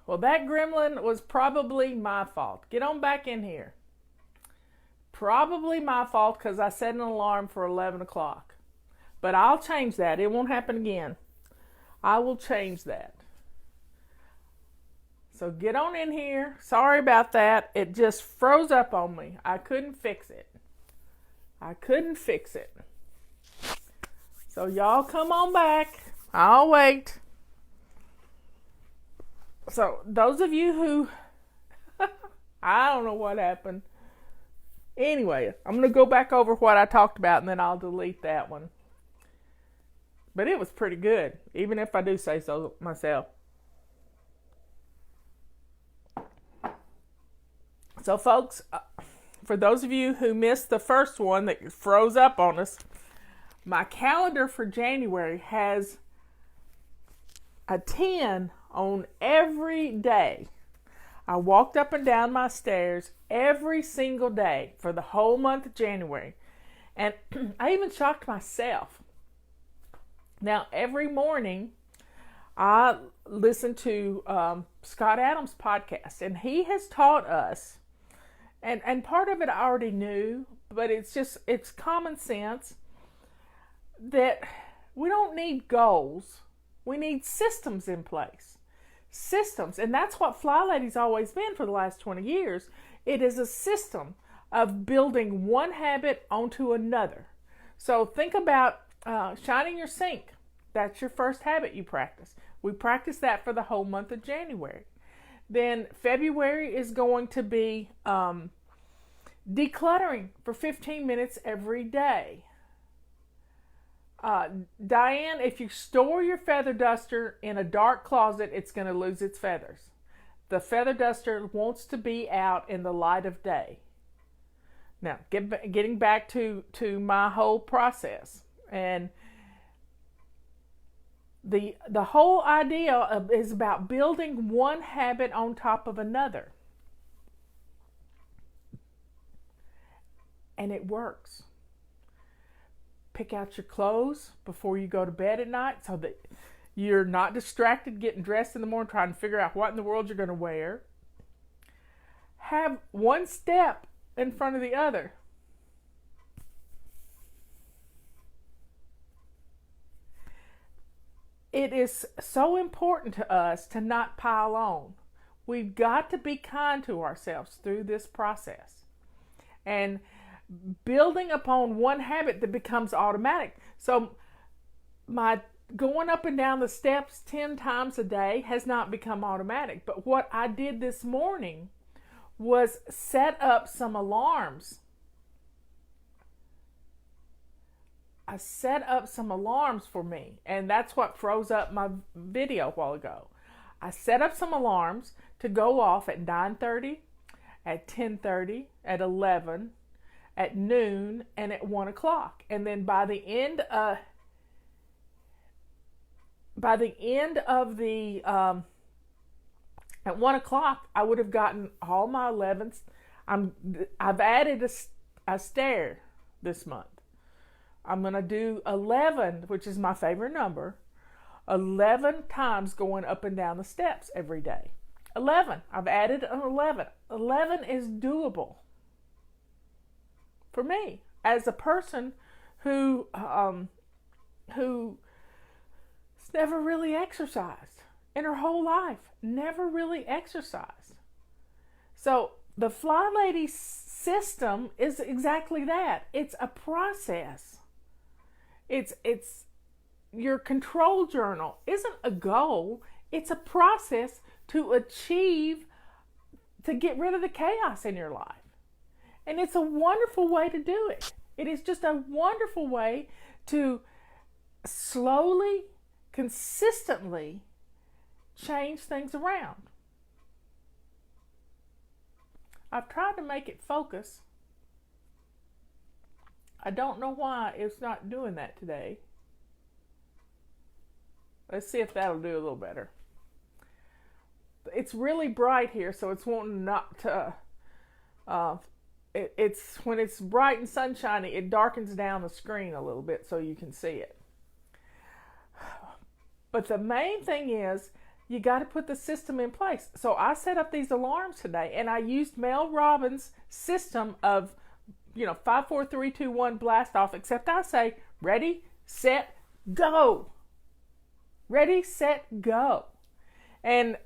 Well, that gremlin was probably my fault. Get on back in here. Probably my fault because I set an alarm for 11 o'clock. But I'll change that. It won't happen again. I will change that. So get on in here. Sorry about that. It just froze up on me. I couldn't fix it. So y'all come on back. I'll wait. So those of you who, I don't know what happened. Anyway, I'm going to go back over what I talked about and then I'll delete that one. But it was pretty good, even if I do say so myself. So folks, for those of you who missed the first one that froze up on us, my calendar for January has a 10 on every day. I walked up and down my stairs every single day for the whole month of January. And I even shocked myself. Now, every morning, I listen to Scott Adams' podcast, and he has taught us, and part of it I already knew, but it's common sense, that we don't need goals. We need systems in place. Systems, and that's what Fly Lady's always been for the last 20 years. It is a system of building one habit onto another. So think about shining your sink. That's your first habit you practice. We practice that for the whole month of January. Then February is going to be decluttering for 15 minutes every day. Diane, if you store your feather duster in a dark closet, it's going to lose its feathers. The feather duster wants to be out in the light of day. Now, getting back to my whole process, and the whole idea is about building one habit on top of another. And it works. Pick out your clothes before you go to bed at night so that you're not distracted getting dressed in the morning trying to figure out what in the world you're going to wear. Have one step in front of the other. It is so important to us to not pile on. We've got to be kind to ourselves through this process. And building upon one habit that becomes automatic. So my going up and down the steps 10 times a day has not become automatic. But what I did this morning was set up some alarms. I set up some alarms for me, and that's what froze up my video a while ago. I set up some alarms to go off at 9:30, at 10:30, at 11, at noon, and at 1 o'clock. And then by the end of the at 1 o'clock, I would have gotten all my 11s. I've added a stair this month. I'm going to do 11, which is my favorite number, 11 times going up and down the steps every day. 11. I've added an 11. 11 is doable for me as a person who's never really exercised in her whole life. Never really exercised. So the Fly Lady system is exactly that. It's a process. It's your control journal isn't a goal. It's a process to get rid of the chaos in your life. And it's a wonderful way to do it. It is just a wonderful way to slowly, consistently change things around. I've tried to make it focus. I don't know why it's not doing that today. Let's see if that'll do a little better. It's really bright here, so it's wanting not to. It's when it's bright and sunshiny, it darkens down the screen a little bit so you can see it. But the main thing is you got to put the system in place. So I set up these alarms today, and I used Mel Robbins' system of, 5, 4, 3, 2, 1, blast off, except I say, ready, set, go. Ready, set, go. And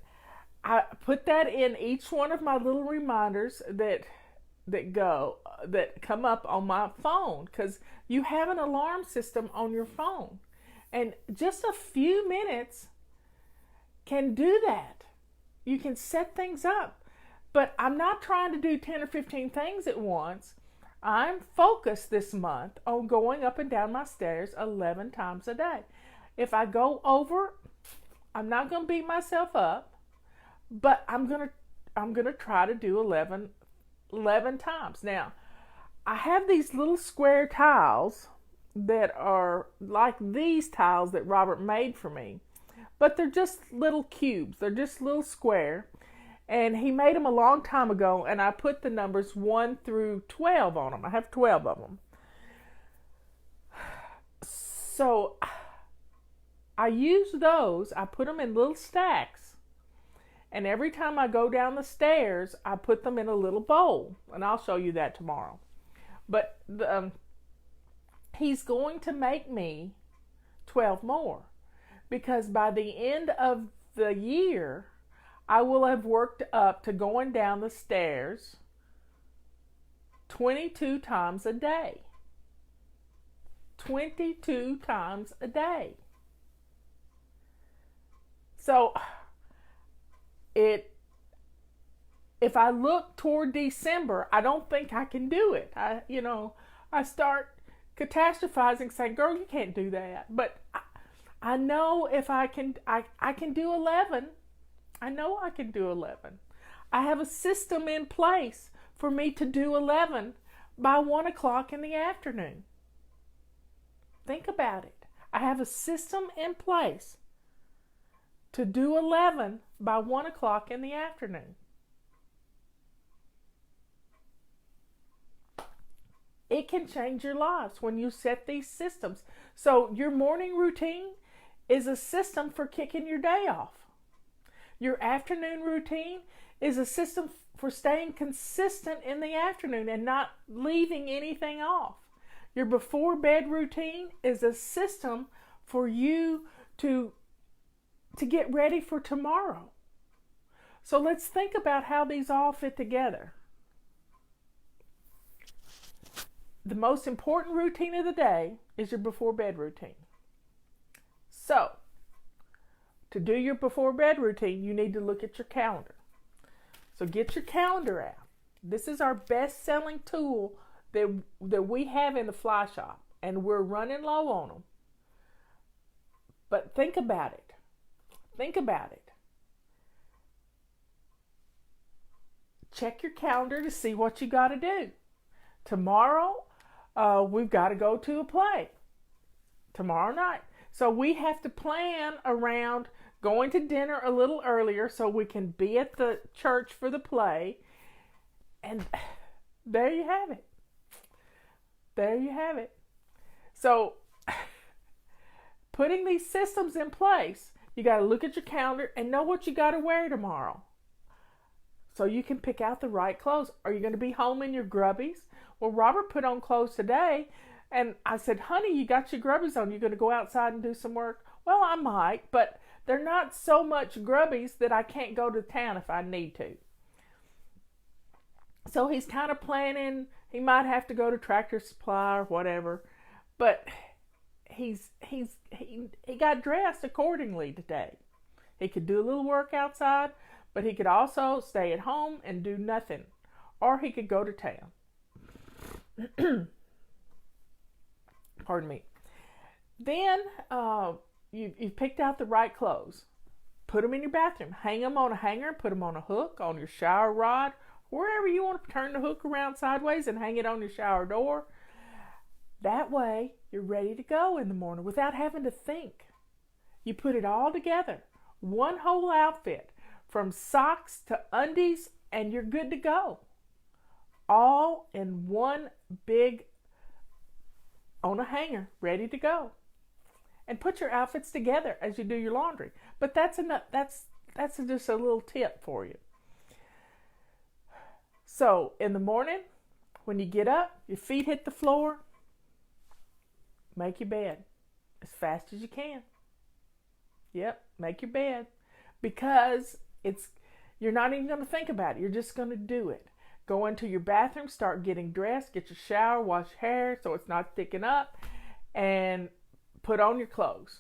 I put that in each one of my little reminders that come up on my phone, because you have an alarm system on your phone. And just a few minutes can do that. You can set things up. But I'm not trying to do 10 or 15 things at once. I'm focused this month on going up and down my stairs 11 times a day. If I go over, I'm not going to beat myself up, but I'm going to try to do 11 times. Now, I have these little square tiles that are like these tiles that Robert made for me. But they're just little cubes. They're just little square. And he made them a long time ago, and I put the numbers 1 through 12 on them. I have 12 of them. So I use those. I put them in little stacks. And every time I go down the stairs, I put them in a little bowl. And I'll show you that tomorrow. But he's going to make me 12 more. Because by the end of the year, I will have worked up to going down the stairs 22 times a day. 22 times a day. So, if I look toward December, I don't think I can do it. I start catastrophizing, saying, girl, you can't do that. But I know if I can do 11. I know I can do 11. I have a system in place for me to do 11 by 1 o'clock in the afternoon. Think about it. I have a system in place to do 11 by 1 o'clock in the afternoon. It can change your lives when you set these systems. So your morning routine is a system for kicking your day off. Your afternoon routine is a system for staying consistent in the afternoon and not leaving anything off. Your before bed routine is a system for you to get ready for tomorrow. So let's think about how these all fit together. The most important routine of the day is your before bed routine. So, to do your before bed routine, you need to look at your calendar. So get your calendar out. This is our best-selling tool that we have in the Fly Shop, and we're running low on them. But think about it. Think about it. Check your calendar to see what you got to do. Tomorrow, we've got to go to a play. Tomorrow night. So we have to plan around going to dinner a little earlier so we can be at the church for the play. And there you have it. There you have it. So putting these systems in place, you got to look at your calendar and know what you got to wear tomorrow. So you can pick out the right clothes. Are you going to be home in your grubbies? Well, Robert put on clothes today. And I said, honey, you got your grubbies on. You going to go outside and do some work? Well, I might, but they're not so much grubbies that I can't go to town if I need to. So he's kind of planning. He might have to go to Tractor Supply or whatever. But he got dressed accordingly today. He could do a little work outside, but he could also stay at home and do nothing. Or he could go to town. Pardon me. Then you've picked out the right clothes. Put them in your bathroom. Hang them on a hanger. Put them on a hook, on your shower rod, wherever you want to turn the hook around sideways and hang it on your shower door. That way, you're ready to go in the morning without having to think. You put it all together. One whole outfit, from socks to undies, and you're good to go. All in one big on a hanger, ready to go. And put your outfits together as you do your laundry. But that's enough. That's just a little tip for you. So in the morning, when you get up, your feet hit the floor, make your bed as fast as you can. Yep, make your bed. Because you're not even going to think about it. You're just going to do it. Go into your bathroom, start getting dressed, get your shower, wash your hair so it's not sticking up, and put on your clothes.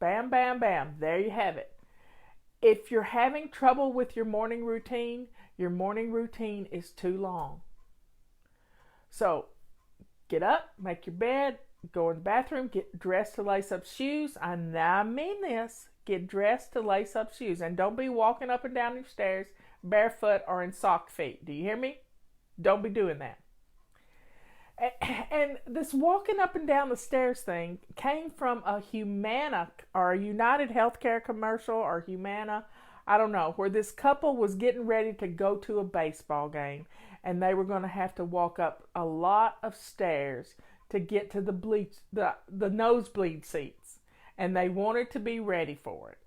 Bam, bam, bam. There you have it. If you're having trouble with your morning routine is too long. So get up, make your bed, go in the bathroom, get dressed to lace up shoes. I mean this. Get dressed to lace up shoes. And don't be walking up and down your stairs barefoot or in sock feet. Do you hear me? Don't be doing that. And this walking up and down the stairs thing came from a Humana or a United Healthcare commercial or Humana, I don't know, where this couple was getting ready to go to a baseball game and they were going to have to walk up a lot of stairs to get to the nosebleed seats. And they wanted to be ready for it.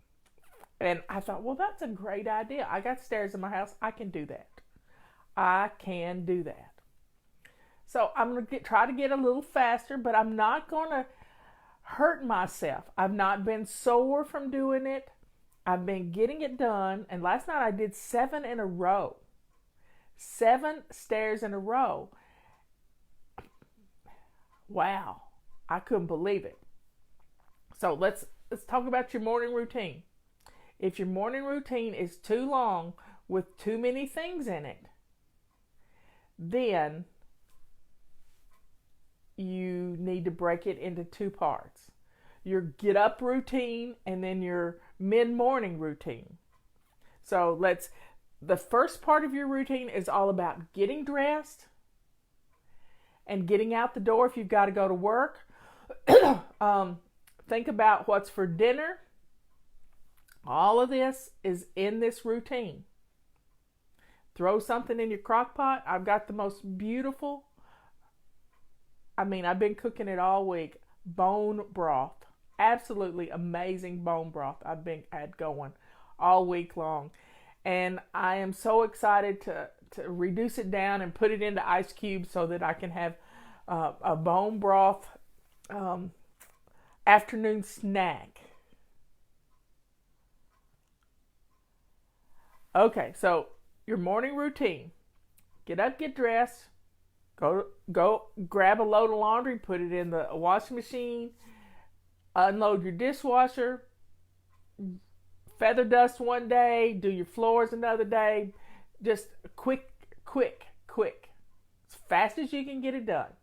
And I thought, well, that's a great idea. I got stairs in my house. I can do that. I can do that. So I'm going to try to get a little faster, but I'm not going to hurt myself. I've not been sore from doing it. I've been getting it done. And last night I did 7 in a row. 7 stairs in a row. Wow. I couldn't believe it. So let's talk about your morning routine. If your morning routine is too long with too many things in it, then you need to break it into 2 parts. Your get up routine and then your mid-morning routine. So the first part of your routine is all about getting dressed and getting out the door if you've got to go to work. Think about what's for dinner. All of this is in this routine. Throw something in your crock pot. I've got the most beautiful, I've been cooking it all week. Bone broth. Absolutely amazing bone broth I've had going all week long. And I am so excited to reduce it down and put it into ice cubes so that I can have a bone broth afternoon snack. Okay, so your morning routine. Get up, get dressed, go grab a load of laundry, put it in the washing machine, unload your dishwasher, feather dust one day, do your floors another day. Just quick, as fast as you can get it done.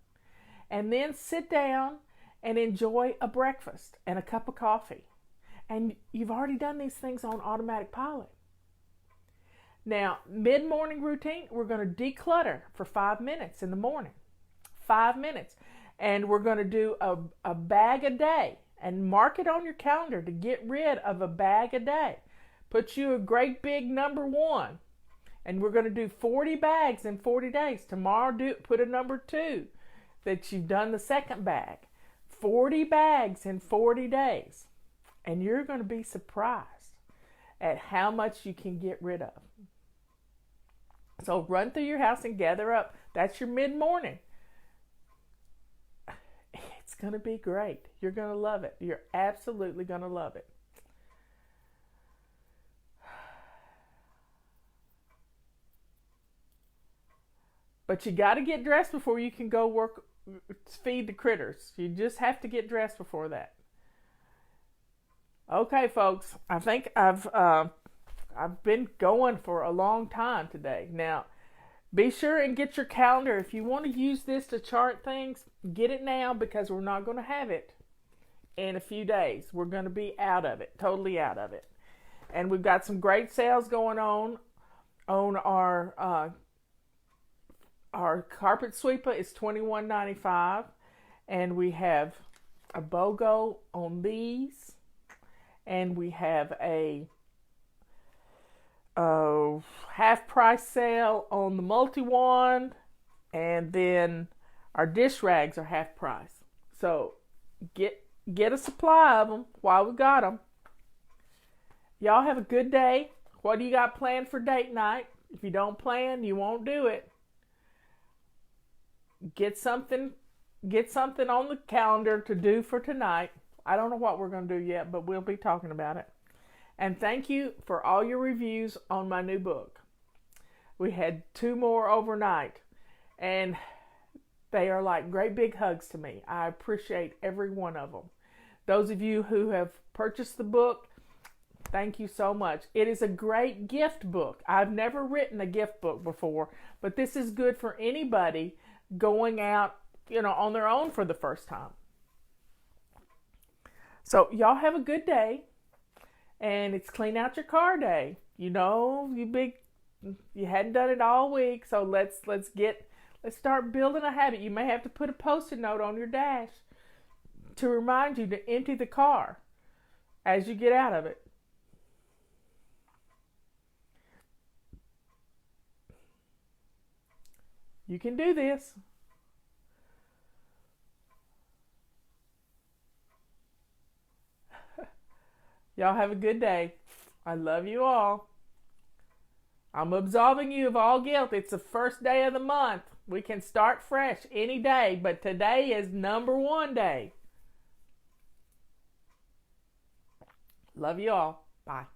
And then sit down and enjoy a breakfast and a cup of coffee. And you've already done these things on automatic pilot. Now, mid-morning routine, we're going to declutter for 5 minutes in the morning. 5 minutes. And we're going to do a bag a day. And mark it on your calendar to get rid of a bag a day. Put you a great big number 1. And we're going to do 40 bags in 40 days. Tomorrow, put a number 2 that you've done the second bag. 40 bags in 40 days. And you're going to be surprised at how much you can get rid of. So run through your house and gather up. That's your mid-morning. It's going to be great. You're going to love it. You're absolutely going to love it. But you got to get dressed before you can go feed the critters. You just have to get dressed before that. Okay, folks. I think I've been going for a long time today. Now, be sure and get your calendar. If you want to use this to chart things, get it now because we're not going to have it in a few days. We're going to be out of it, totally out of it. And we've got some great sales going on our carpet sweeper is $21.95, and we have a BOGO on these, and we have a half price sale on the multi-wand, and then our dish rags are half price. So get a supply of them while we got them. Y'all have a good day. What do you got planned for date night? If you don't plan, you won't do it. Get something on the calendar to do for tonight. I don't know what we're going to do yet, but we'll be talking about it. And thank you for all your reviews on my new book. We had 2 more overnight, and they are like great big hugs to me. I appreciate every one of them. Those of you who have purchased the book, thank you so much. It is a great gift book. I've never written a gift book before, but this is good for anybody going out, on their own for the first time. So y'all have a good day, and it's clean out your car day. You hadn't done it all week, so let's start building a habit. You may have to put a Post-it note on your dash to remind you to empty the car as you get out of it. You can do this. Y'all have a good day. I love you all. I'm absolving you of all guilt. It's the first day of the month. We can start fresh any day, but today is number 1 day. Love you all. Bye.